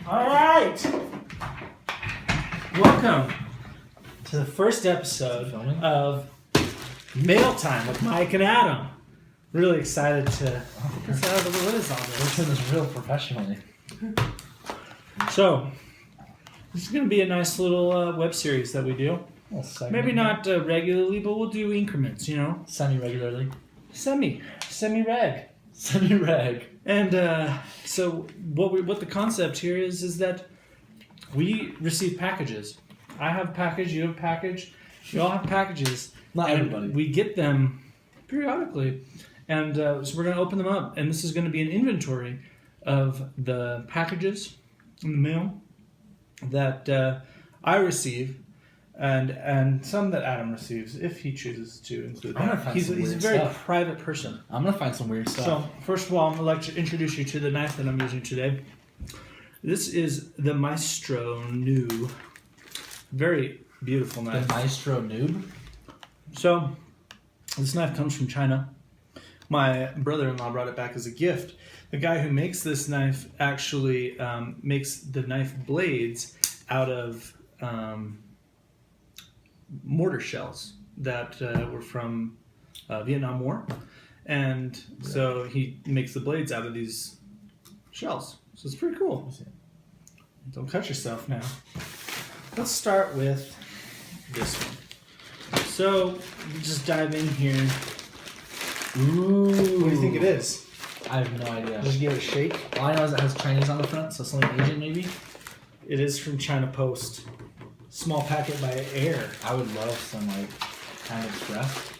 All right. Welcome to the first episode of Mail Time with Mike and Adam. Really excited to. What is all this? We're doing this real professionally. So, this is going to be a nice little web series that we do. Maybe not regularly, but we'll do increments, you know? Semi-regularly. Semi-reg. Semi-reg. And so what the concept here is that we receive packages. I have a package, you have a package, we all have packages. Not everybody. We get them periodically. And so we're going to open them up. And this is going to be an inventory of the packages in the mail that I receive. And some that Adam receives, if he chooses to include that. He's a very private person. I'm going to find some weird stuff. So, first of all, I'm going to like to introduce you to the knife that I'm using today. This is the Maestro Noob. Very beautiful knife. The Maestro Noob? So, this knife comes from China. My brother-in-law brought it back as a gift. The guy who makes this knife actually makes the knife blades out of... mortar shells that were from Vietnam War, and so he makes the blades out of these shells. So it's pretty cool. Don't cut yourself now. Let's start with this one. So you just dive in here. Ooh. What do you think it is? I have no idea. Just give it a shake. All I know is it has Chinese on the front, so something Asian maybe? It is from China Post. Small packet by air. I would love some, like, kind of express.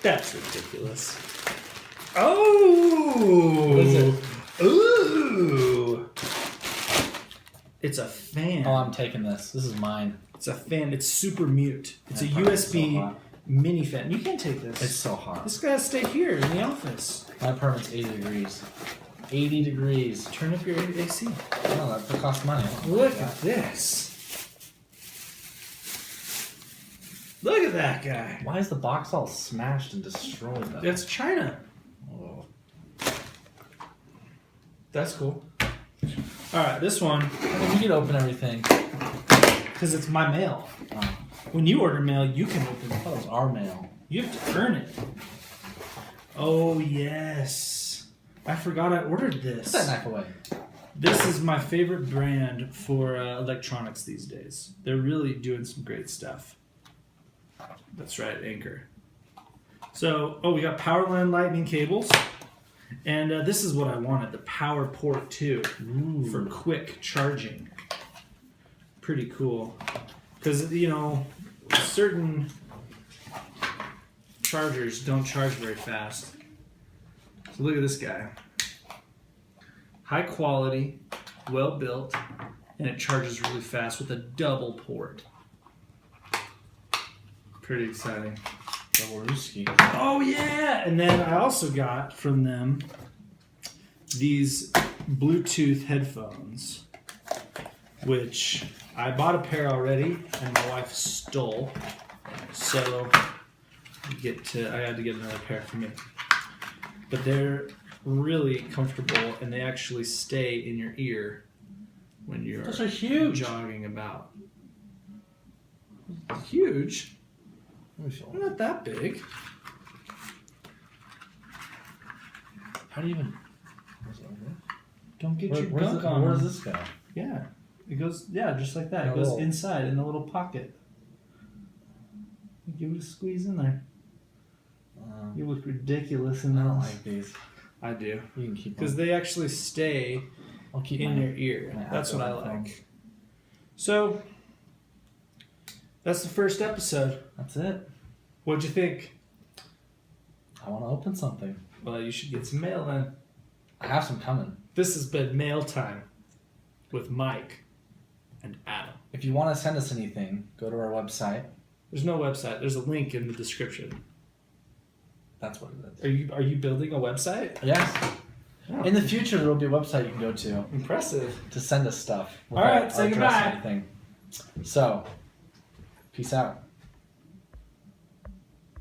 That's ridiculous. Oh! What is it? Ooh! It's a fan. Oh, I'm taking this. This is mine. It's a fan. It's super mute. It's a That USB so mini fan. You can't take this. It's so hot. This guy has to stay here in the office. My apartment's 80 degrees. 80 degrees. Turn up your AC. No, that costs money. Look at this. Look at that guy. Why is the box all smashed and destroyed, though? That's China. Oh. That's cool. All right, this one. I mean, you can open everything. Because it's my mail. Oh. When you order mail, you can open I it. thought it was our mail. You have to earn it. Oh, yes. I forgot I ordered this. Put that knife away. This is my favorite brand for electronics these days. They're really doing some great stuff. That's right, Anchor. So, we got power line lightning cables. And this is what I wanted, the power port 2 for quick charging. Pretty cool. Because, you know, certain chargers don't charge very fast. So look at this guy. High quality, well built, and it charges really fast with a double port. Pretty exciting. Double Ruski. Oh yeah! And then I also got from them these Bluetooth headphones, which I bought a pair already, and my wife stole. So I had to get another pair for me. But they're really comfortable, and they actually stay in your ear when you're Those are huge. jogging about. Huge? Let me feel. They're not that big. How do you even... Don't get your gunk on. Where does this go? Yeah. It goes, just like that. It A goes little- inside in the little pocket. Give it a squeeze in there. You look ridiculous in I don't those. like these. I do. You can keep Because them. they actually stay I'll keep in mine. your ear. my That's what I Apple phone. like. So, that's the first episode. That's it. What'd you think? I want to open something. Well, you should get some mail then. I have some coming. This has been Mail Time with Mike and Adam. If you want to send us anything, go to our website. There's no website. There's a link in the description. That's what it is. Are you building a website? Yes. Oh. In the future, there will be a website you can go to Impressive. to send us stuff. All right, say our address goodbye. and everything. So, peace out.